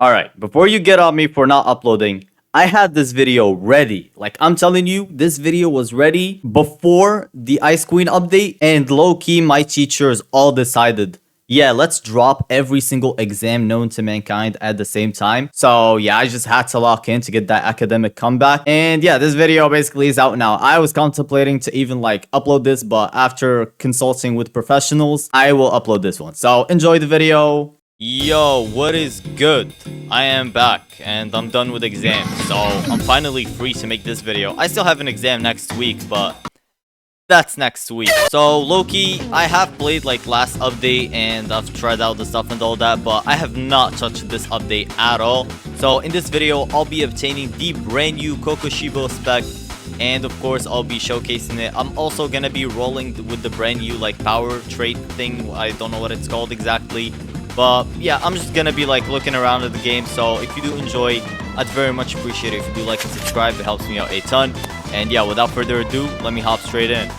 Alright, before you get on me for not uploading, I had this video ready. Like, I'm telling you, this video was ready before the Ice Queen update, and low-key, my teachers all decided, yeah, let's drop every single exam known to mankind at the same time. So, yeah, I just had to lock in to get that academic comeback. And yeah, this video basically is out now. I was contemplating to even, like, upload this, but after consulting with professionals, I will upload this one. So, enjoy the video. Yo, what is good? I am back and I'm done with exams, so I'm finally free to make this video. I still have an exam next week, but that's next week. So low-key, I have played like last update and I've tried out the stuff and all that, but I have not touched this update at all. So in this video, I'll be obtaining the brand new Kokushibo spec, and of course I'll be showcasing it. I'm also gonna be rolling with the brand new like power trait thing. I don't know what it's called exactly. But yeah, I'm just gonna be like looking around at the game. So if you do enjoy, I'd very much appreciate it if you do like and subscribe. It helps me out a ton. And yeah, without further ado, let me hop straight in.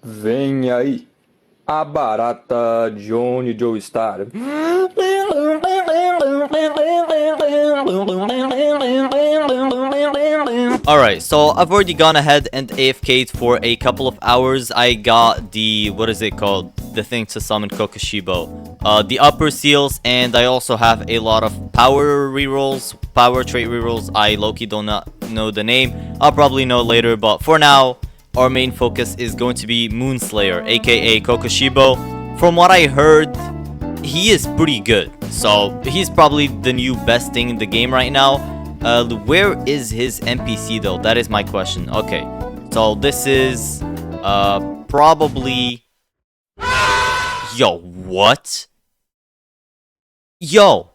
Vem aí a barata de onde Joe está. Alright, so I've already gone ahead and AFK'd for a couple of hours. I got the, what is it called? The thing to summon Kokushibo. The upper seals, and I also have a lot of power rerolls, power trait rerolls. I low-key do not know the name. I'll probably know later, but for now, our main focus is going to be Moonslayer, aka Kokushibo. From what I heard, he is pretty good. So he's probably the new best thing in the game right now. Where is his NPC though? That is my question. Okay, so this is probably... Yo, what? Yo,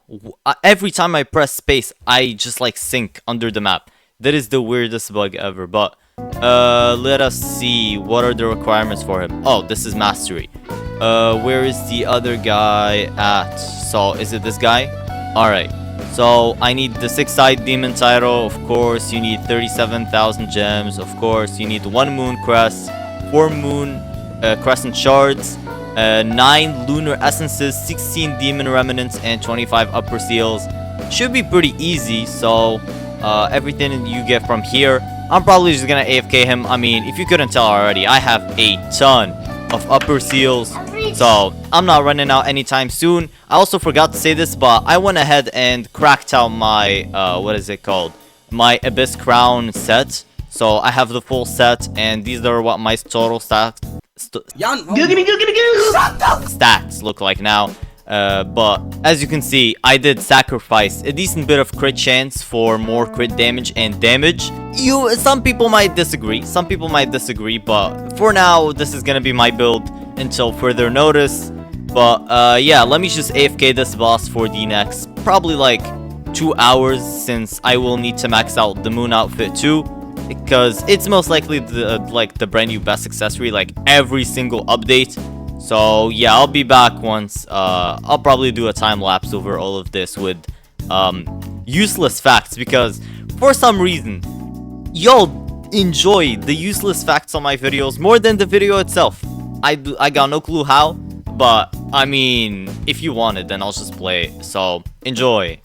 every time I press space, I just like sink under the map. That is the weirdest bug ever. But let us see, what are the requirements for him? Oh, this is mastery. Where is the other guy at? So is it this guy? Alright, so I need the 6-sided demon title. Of course, you need 37,000 gems. Of course, you need 1 moon crest, 4 moon crescent shards, 9 lunar essences, 16 demon remnants, and 25 upper seals. Should be pretty easy. So everything you get from here, I'm probably just gonna AFK him. I mean, if you couldn't tell already, I have a ton of upper seals, so I'm not running out anytime soon. I also forgot to say this, but I went ahead and cracked out my what is it called, my Abyss Crown set. So I have the full set, and these are what my total stats look like now. But as you can see, I did sacrifice a decent bit of crit chance for more crit damage and damage. Some people might disagree, but for now, this is gonna be my build until further notice. But yeah, let me just AFK this boss for the next probably like 2 hours, since I will need to max out the moon outfit too, because it's most likely the brand new best accessory like every single update. So yeah, I'll be back once. I'll probably do a time lapse over all of this with useless facts, because for some reason y'all enjoy the useless facts on my videos more than the video itself. I got no clue how, but I mean, if you want it, then I'll just play it. So enjoy.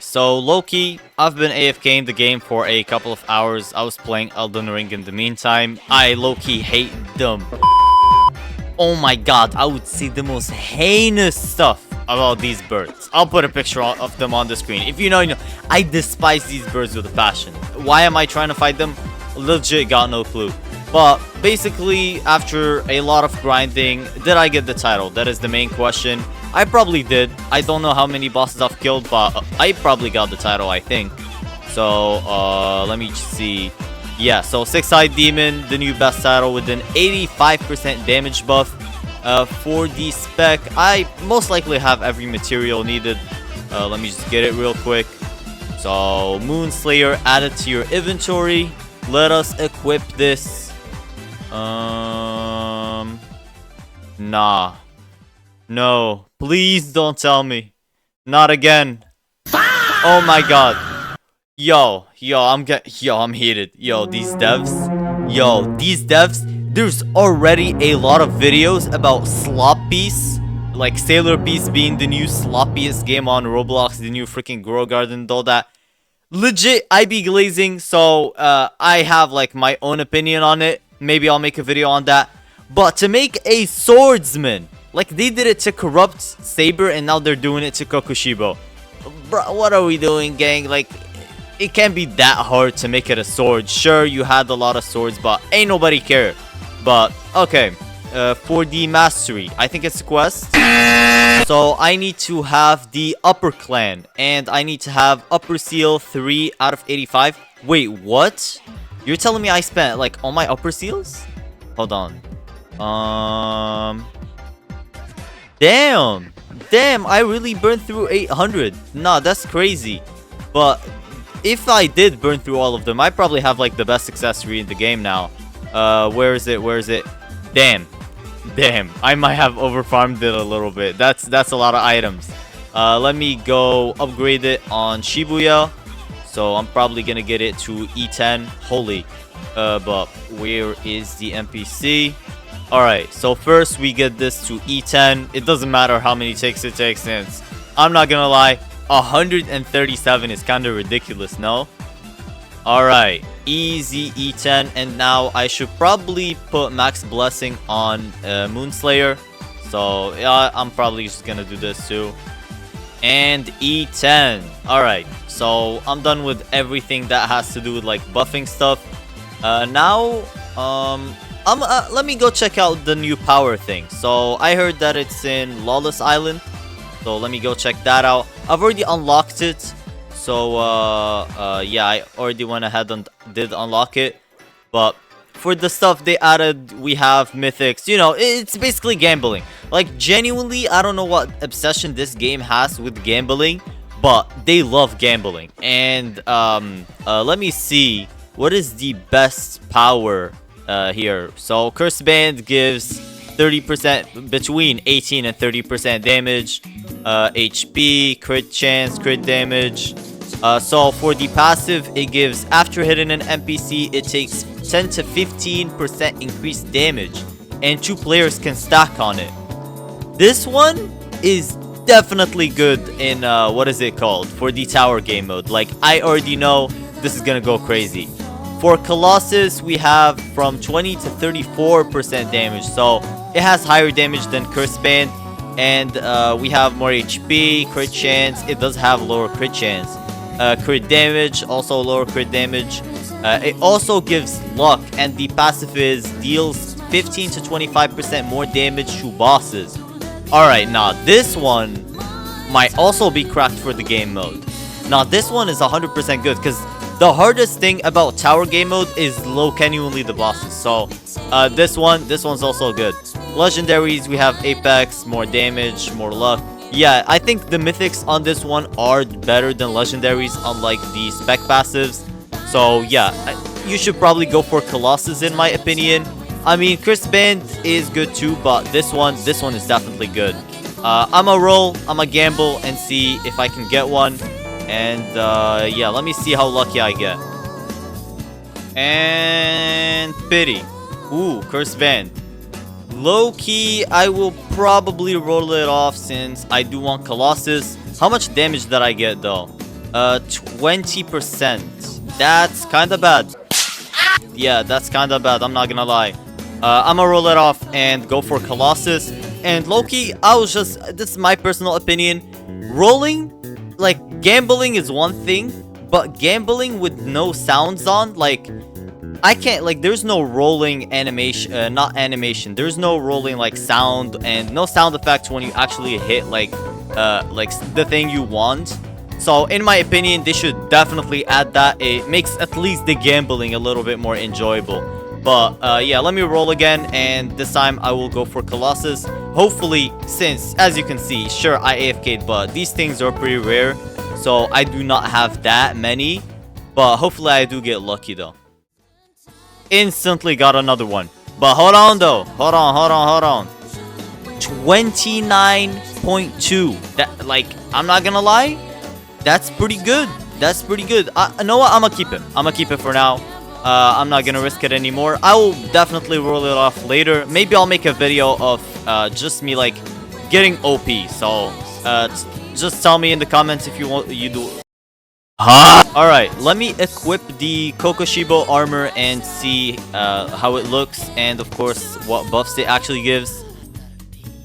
so low-key, I've been AFKing the game for a couple of hours. I was playing Elden Ring in the meantime. I low-key hate them. Oh my god, I would say the most heinous stuff about these birds. I'll put a picture of them on the screen. If you know, you know. I despise these birds with a passion. Why am I trying to fight them? Legit got no clue. But basically, after a lot of grinding, did I get the title? That is the main question. I probably did. I don't know how many bosses I've killed, but I probably got the title, I think. So, let me see. Yeah, so 6-Eyed Demon, the new best title with an 85% damage buff. For the spec, I most likely have every material needed. Let me just get it real quick. So, Moonslayer added to your inventory. Let us equip this. Nah. No. Please don't tell me. Not again. Oh my god. I'm heated. These devs, there's already a lot of videos about Slop Piece. Like Sailor Piece being the new sloppiest game on Roblox, the new freaking Grow Garden, and all that. Legit, I be glazing, so I have like my own opinion on it. Maybe I'll make a video on that. But to make a swordsman, like they did it to Corrupt Saber, and now they're doing it to Kokushibo. Bro, what are we doing, gang? Like, it can't be that hard to make it a sword. Sure, you had a lot of swords, but ain't nobody care. But, okay. For the mastery, I think it's a quest. So, I need to have the upper clan. And I need to have upper seal 3 out of 85. Wait, what? You're telling me I spent, like, all my upper seals? Hold on. Damn, I really burned through 800. Nah, that's crazy. But if I did burn through all of them, I probably have like the best accessory in the game now. Where is it? Damn, I might have overfarmed it a little bit. That's a lot of items. Let me go upgrade it on Shibuya. So I'm probably gonna get it to E10. Holy. But where is the NPC? Alright, so first we get this to E10. It doesn't matter how many ticks it takes, since I'm not gonna lie, 137 is kind of ridiculous, no? Alright, easy E10, and now I should probably put Max Blessing on Moonslayer. So yeah, I'm probably just gonna do this too. And E10. Alright, so I'm done with everything that has to do with like buffing stuff. Let me go check out the new power thing. So I heard that it's in Lawless Island. So let me go check that out. I've already unlocked it. So yeah, I already went ahead and did unlock it. But for the stuff they added, we have mythics. You know, it's basically gambling. Like genuinely, I don't know what obsession this game has with gambling, but they love gambling. And let me see, what is the best power here? So Curse Band gives 30%, between 18 and 30% damage, HP, crit chance, crit damage. So for the passive, it gives, after hitting an NPC, it takes 10 to 15% increased damage, and 2 players can stack on it. This one is definitely good in what is it called, for the tower game mode. Like, I already know this is gonna go crazy. For Colossus, we have from 20 to 34% damage, so it has higher damage than Curse Band. And we have more HP, crit chance. It does have lower crit chance. Crit damage, also lower crit damage. It also gives luck, and the passive is deals 15 to 25% more damage to bosses. Alright, now this one might also be cracked for the game mode. Now this one is 100% good, because the hardest thing about tower game mode is genuinely the bosses. So this one's also good. Legendaries, we have Apex, more damage, more luck. Yeah, I think the mythics on this one are better than legendaries, unlike the spec passives. So yeah, you should probably go for Colossus in my opinion. I mean, Curse Band is good too, but this one is definitely good. I'ma gamble and see if I can get one. And yeah, let me see how lucky I get. And pity. Ooh, Curse Band. Low-key, I will probably roll it off since I do want Colossus. How much damage did I get though? 20%. That's kind of bad. Yeah, that's kind of bad. I'm not gonna lie. I'm gonna roll it off and go for Colossus. And Loki, this is my personal opinion. Rolling, like, gambling is one thing, but gambling with no sounds on, like, I can't, like, there's no rolling animation, not animation. There's no rolling, like, sound and no sound effects when you actually hit, like the thing you want. So, in my opinion, they should definitely add that. It makes at least the gambling a little bit more enjoyable. But, yeah, let me roll again, and this time I will go for Colossus. Hopefully, since, as you can see, sure, I AFK'd, but these things are pretty rare, so I do not have that many. But hopefully I do get lucky, though. Instantly got another one. But hold on, though. Hold on. 29.2. That, like, I'm not gonna lie, that's pretty good. That's pretty good. You know what? I'm gonna keep it. I'm gonna keep it for now. I'm not gonna risk it anymore. I will definitely roll it off later. Maybe I'll make a video of just me, like, getting OP. So just tell me in the comments if you want. You do. Alright, let me equip the Kokushibo armor and see how it looks, and of course what buffs it actually gives.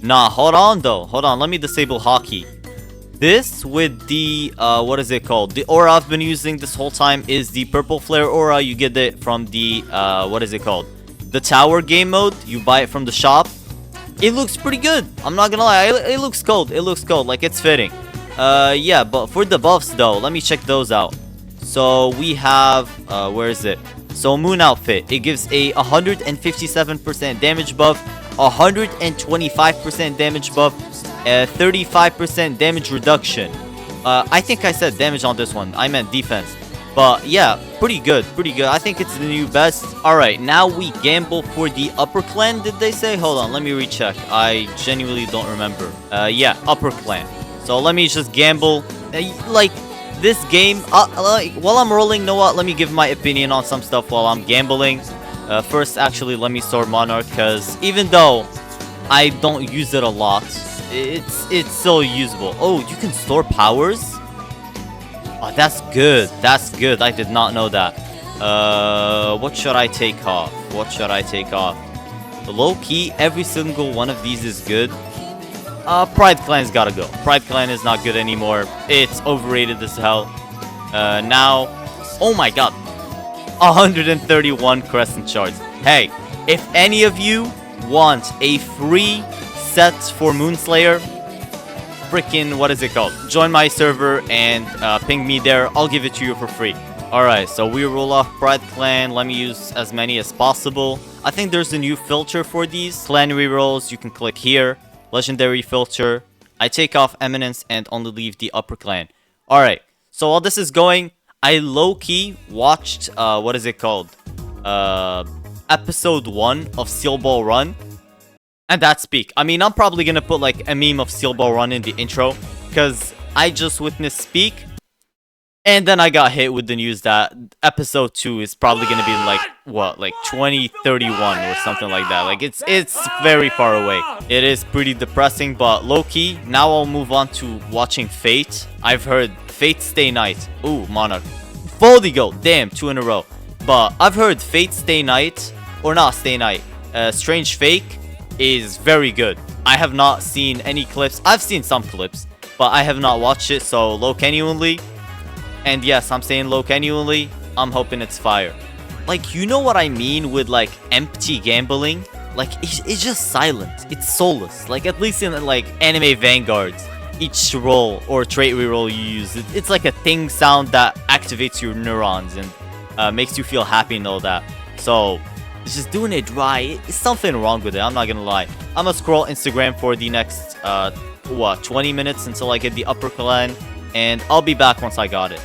Nah, hold on though. Hold on, let me disable hockey. This with the what is it called? The aura I've been using this whole time is the purple flare aura. You get it from the what is it called? The tower game mode. You buy it from the shop. It looks pretty good. I'm not gonna lie. It looks cold. It looks cold. Like, it's fitting. Yeah, but for the buffs though, let me check those out. So we have where is it? So Moon Outfit. It gives a 157% damage buff, 125% damage buff, 35% damage reduction. I think I said damage on this one. I meant defense. But yeah, pretty good. I think it's the new best. Alright, now we gamble for the upper clan, did they say? Hold on, let me recheck. I genuinely don't remember. Yeah, upper clan. So let me just gamble. Like, this game, while I'm rolling, you know what? Let me give my opinion on some stuff while I'm gambling. First, actually, let me store Monarch, because even though I don't use it a lot, it's still usable. Oh, you can store powers? Oh, that's good. That's good. I did not know that. What should I take off? Low key, every single one of these is good. Pride Clan's gotta go. Pride Clan is not good anymore. It's overrated as hell. Now, oh my god, 131 Crescent Shards. Hey, if any of you want a free set for Moonslayer, freaking, what is it called? Join my server and ping me there. I'll give it to you for free. Alright, so we roll off Pride Clan. Let me use as many as possible. I think there's a new filter for these. Clan rerolls, you can click here. Legendary filter. I take off Eminence and only leave the upper clan. Alright, so while this is going, I low-key watched, what is it called? Episode 1 of Steel Ball Run. And that's peak. I mean, I'm probably gonna put, like, a meme of Steel Ball Run in the intro, because I just witnessed Speak. And then I got hit with the news that episode 2 is probably gonna be like, what, like 2031 or something like that. Like, it's very far away. It is pretty depressing, but low-key, now I'll move on to watching Fate. I've heard Fate Stay Night. Ooh, Monarch. Foldy Go. Damn, 2 in a row. But I've heard Fate Stay Night, or not Stay Night, Strange Fake is very good. I have not seen any clips. I've seen some clips, but I have not watched it, so low genuinely. And yes, I'm saying low genuinely, I'm hoping it's fire. Like, you know what I mean with, like, empty gambling? Like, it's just silent. It's soulless. Like, at least in, like, anime vanguards, each roll or trait reroll you use, it's like a thing sound that activates your neurons and makes you feel happy and all that. So, it's just doing it dry. It's something wrong with it, I'm not gonna lie. I'm gonna scroll Instagram for the next, 20 minutes until I get the upper clan. And I'll be back once I got it.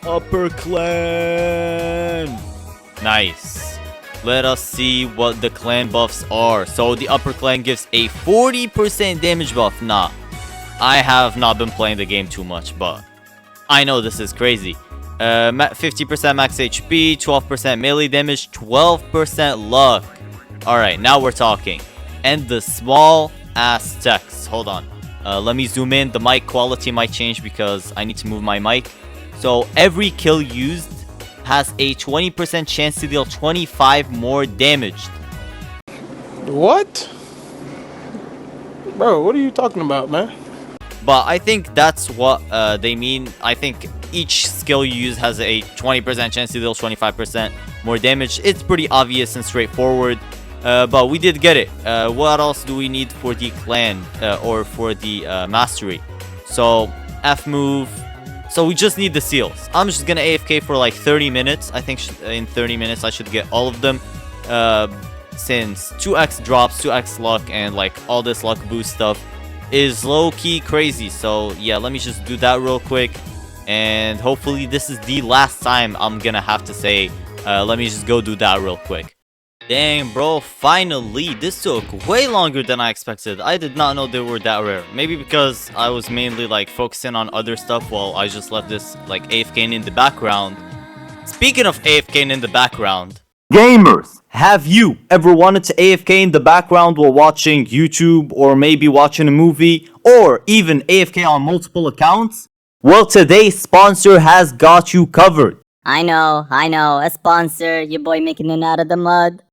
Upper clan! Nice. Let us see what the clan buffs are. So the upper clan gives a 40% damage buff. Nah, I have not been playing the game too much, but I know this is crazy. 50% max HP, 12% melee damage, 12% luck. Alright, now we're talking. And the small ass text. Hold on. Let me zoom in. The mic quality might change because I need to move my mic. So every kill used has a 20% chance to deal 25 more damage. What? Bro, what are you talking about, man? But I think that's what they mean. I think each skill you use has a 20% chance to deal 25% more damage. It's pretty obvious and straightforward. But we did get it. What else do we need for the clan or for the mastery? So F move. So we just need the seals. I'm just gonna AFK for like 30 minutes. I think in 30 minutes I should get all of them. Since 2x drops, 2x luck, and like all this luck boost stuff is low-key crazy. So yeah, let me just do that real quick. And hopefully this is the last time I'm gonna have to say, let me just go do that real quick. Dang, bro, finally. This took way longer than I expected. I did not know they were that rare. Maybe because I was mainly like focusing on other stuff while I just left this like AFKing in the background. Speaking of AFKing in the background, gamers, have you ever wanted to AFK in the background while watching YouTube or maybe watching a movie or even AFK on multiple accounts? Well, today's sponsor has got you covered. I know, a sponsor, your boy making it out of the mud.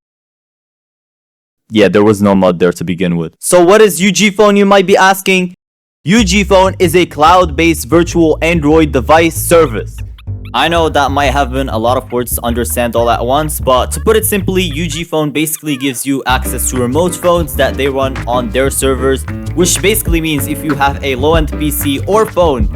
Yeah, there was no mud there to begin with. So what is UG Phone, you might be asking? UG Phone is a cloud-based virtual Android device service. I know that might have been a lot of words to understand all at once, but to put it simply, UG Phone basically gives you access to remote phones that they run on their servers, which basically means if you have a low-end PC or phone,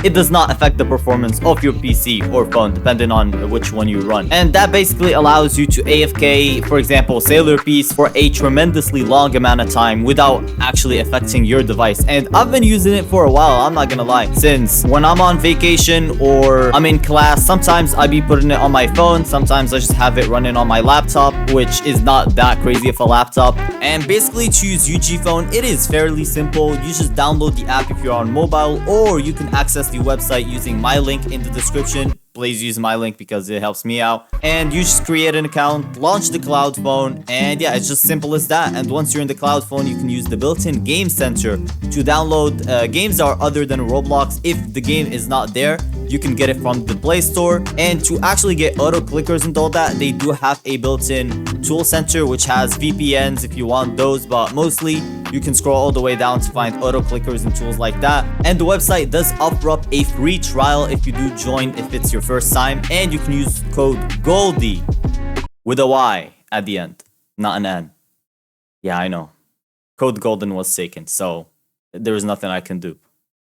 it does not affect the performance of your PC or phone depending on which one you run. And that basically allows you to AFK, for example, Sailor Piece for a tremendously long amount of time without actually affecting your device. And I've been using it for a while, I'm not gonna lie. Since when I'm on vacation or I'm in class, sometimes I be putting it on my phone, sometimes I just have it running on my laptop, which is not that crazy of a laptop. And basically to use UG Phone, it is fairly simple. You just download the app if you're on mobile, or you can access the website using my link in the description. Please use my link because it helps me out. And you just create an account, launch the cloud phone, and yeah, it's just simple as that. And once you're in the cloud phone, you can use the built-in game center to download games that are other than Roblox. If the game is not there, you can get it from the Play Store. And to actually get auto clickers and all that, they do have a built-in tool center which has VPNs if you want those, but mostly you can scroll all the way down to find auto clickers and tools like that. And the website does offer up a free trial if you do join, if it's your first time, and you can use code GOLDIE with a Y at the end, not an N. Yeah, I know. Code GOLDEN was taken, so there is nothing I can do.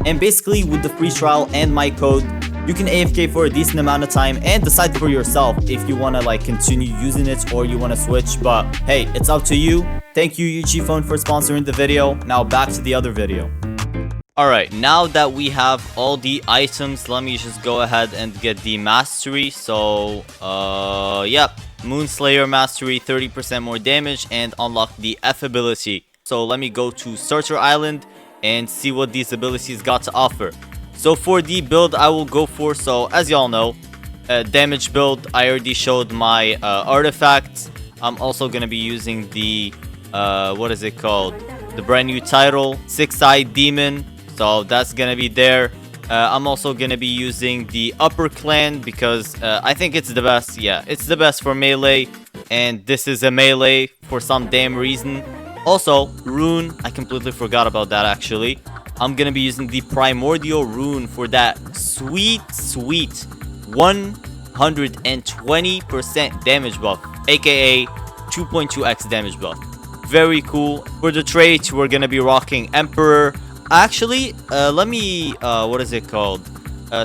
And basically with the free trial and my code, you can AFK for a decent amount of time and decide for yourself if you want to like continue using it or you want to switch. But hey, it's up to you. Thank you UG Phone for sponsoring the video. Now back to the other video. Alright, now that we have all the items, let me just go ahead and get the mastery. So, yep, Moonslayer mastery, 30% more damage, and unlock the F ability. So let me go to Starter Island and see what these abilities got to offer. So for the build I will go for, so as y'all know, damage build, I already showed my artifacts. I'm also going to be using the, what is it called? The brand new title, Six-Eyed Demon. So that's gonna be there. I'm also gonna be using the upper clan because I think it's the best. Yeah, it's the best for melee, and this is a melee for some damn reason. Also, rune, I completely forgot about that actually. I'm gonna be using the primordial rune for that sweet 120% damage buff, aka 2.2x damage buff. Very cool. For the traits, we're gonna be rocking Emperor. Actually, let me, what is it called?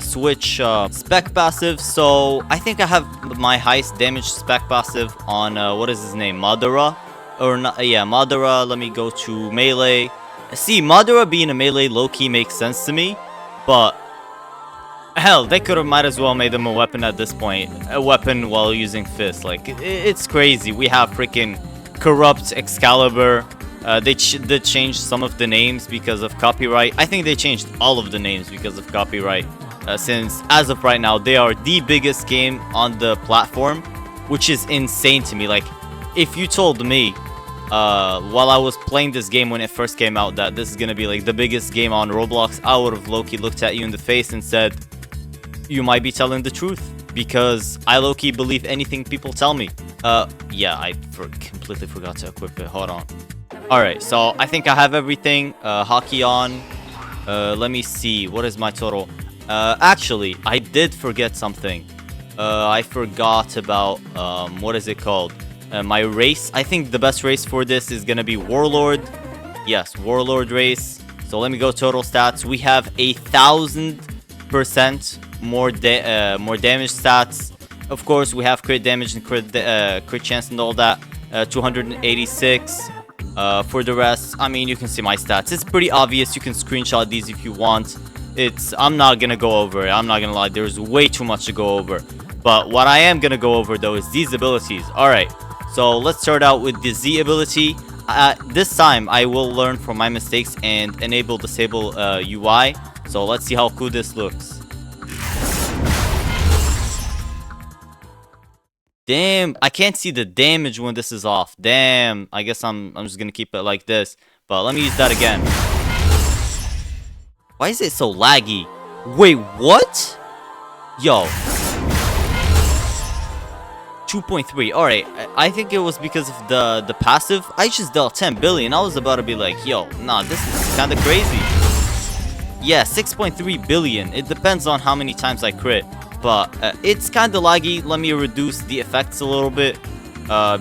Switch Spec passive. So I think I have my highest damage Spec passive on, what is his name? Madara? Or not, yeah, Madara. Let me go to melee. See, Madara being a melee low-key makes sense to me, but hell, they could have might as well made him a weapon at this point. A weapon while using Fist. Like, it's crazy. We have freaking Corrupt Excalibur. They did change some of the names because of copyright. I think they changed all of the names because of copyright. Since, as of right now, they are the biggest game on the platform, which is insane to me. Like, if you told me, while I was playing this game when it first came out, that this is gonna be like the biggest game on Roblox, I would have low-key looked at you in the face and said, you might be telling the truth. Because I low-key believe anything people tell me. Yeah, I completely forgot to equip it. Hold on. Alright, so I think I have everything. Hockey on. Let me see. What is my total? Actually, I did forget something. I forgot about, what is it called? My race. I think the best race for this is gonna be Warlord. Yes, Warlord race. So let me go total stats. We have 1,000% more damage stats. Of course, we have crit damage and crit chance and all that. 286. For the rest, I mean, you can see my stats. It's pretty obvious. You can screenshot these if you want. I'm not gonna go over it. I'm not gonna lie. There's way too much to go over. But what I am gonna go over though is these abilities. Alright, so let's start out with the Z ability. This time I will learn from my mistakes and disable UI. So let's see how cool this looks. Damn, I can't see the damage when this is off. Damn, I guess I'm just gonna keep it like this. But let me use that again. Why is it so laggy? Wait, what? Yo. 2.3. Alright, I think it was because of the passive. I just dealt 10 billion. I was about to be like, yo, nah, this is kind of crazy. Yeah, 6.3 billion. It depends on how many times I crit. But it's kind of laggy. Let me reduce the effects a little bit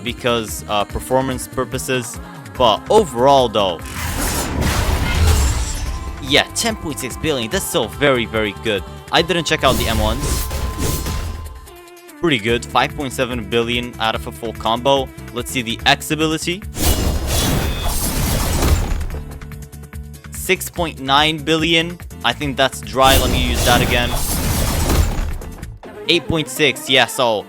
because performance purposes. But overall though, yeah, 10.6 billion. That's still very, very good. I didn't check out the M1s. Pretty good. 5.7 billion out of a full combo. Let's see the X ability. 6.9 billion. I think that's dry. Let me use that again. 8.6. Yeah, so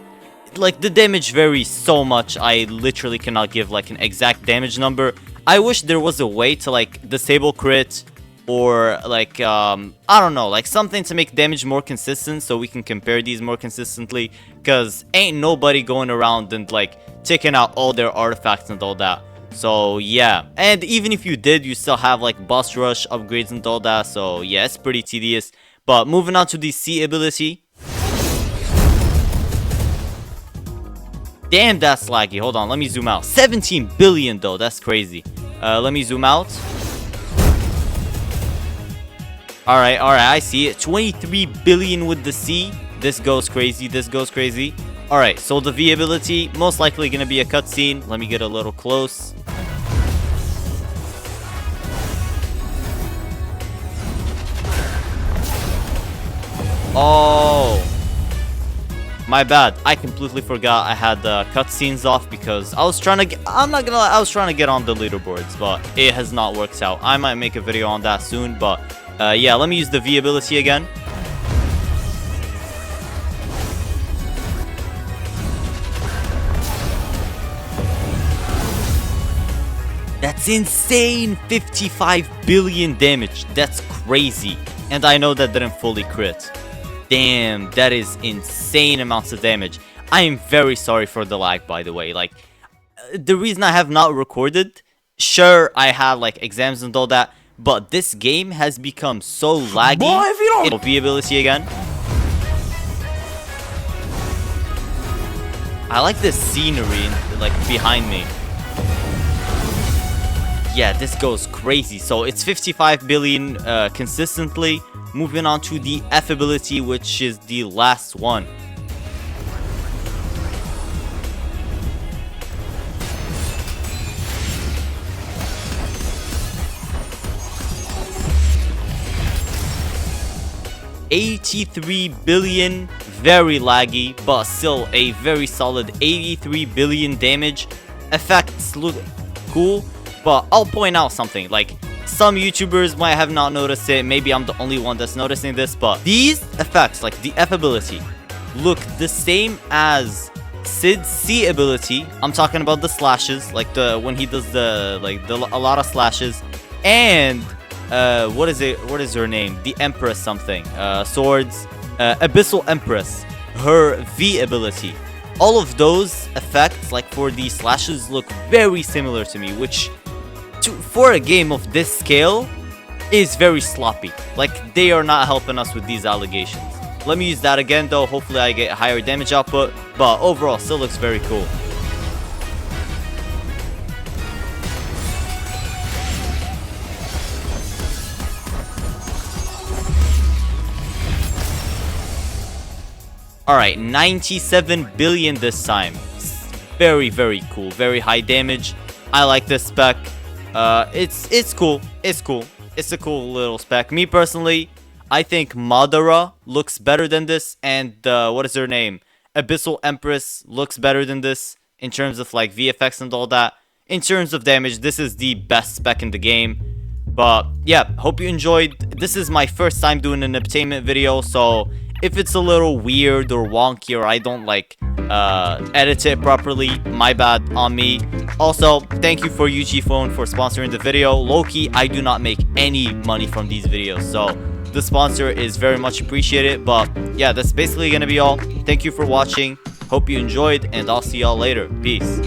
like the damage varies so much. I literally cannot give like an exact damage number. I wish there was a way to like disable crit or like I don't know, like something to make damage more consistent so we can compare these more consistently, because ain't nobody going around and like taking out all their artifacts and all that. So yeah, and even if you did, you still have like boss rush upgrades and all that. So yeah, it's pretty tedious. But moving on to the C ability. Damn, that's laggy. Hold on, let me zoom out. 17 billion though, that's crazy. Let me zoom out. Alright, I see it. 23 billion with the C. This goes crazy, this goes crazy. Alright, so the V ability, most likely gonna be a cutscene. Let me get a little close. Oh, my bad. I completely forgot I had the cutscenes off because I was trying to get, I'm not gonna lie, I was trying to get on the leaderboards, but it has not worked out. I might make a video on that soon, but yeah, let me use the V ability again. That's insane! 55 billion damage. That's crazy. And I know that didn't fully crit. Damn, that is insane amounts of damage. I am very sorry for the lag, by the way. Like, the reason I have not recorded, sure, I had like exams and all that, but this game has become so laggy. Boy, if you don't... V ability again. I like the scenery like behind me. Yeah, this goes crazy. So it's 55 billion consistently. Moving on to the F ability, which is the last one. $83 billion, very laggy, but still a very solid 83 billion damage. Effects look cool, but I'll point out something. Like, some YouTubers might have not noticed it. Maybe I'm the only one that's noticing this, but these effects, like the F ability, look the same as Sid's C ability. I'm talking about the slashes, like when he does a lot of slashes, and what is her name? The Empress something. Swords, Abyssal Empress, her V ability. All of those effects, like for the slashes, look very similar to me, which for a game of this scale is very sloppy. Like, they are not helping us with these allegations. Let me use that again though. Hopefully I get higher damage output. But overall, still looks very cool. Alright, 97 billion this time. Very, very cool. Very high damage. I like this spec. It's cool. It's cool. It's a cool little spec. Me personally, I think Madara looks better than this. And what is her name? Abyssal Empress looks better than this in terms of like VFX and all that. In terms of damage, this is the best spec in the game. But yeah, hope you enjoyed. This is my first time doing an entertainment video, so if it's a little weird or wonky or I don't like edit it properly, my bad on me. Also, thank you for UG Phone for sponsoring the video. Low-key, I do not make any money from these videos, so the sponsor is very much appreciated. But yeah, that's basically gonna be all. Thank you for watching. Hope you enjoyed, and I'll see y'all later. Peace.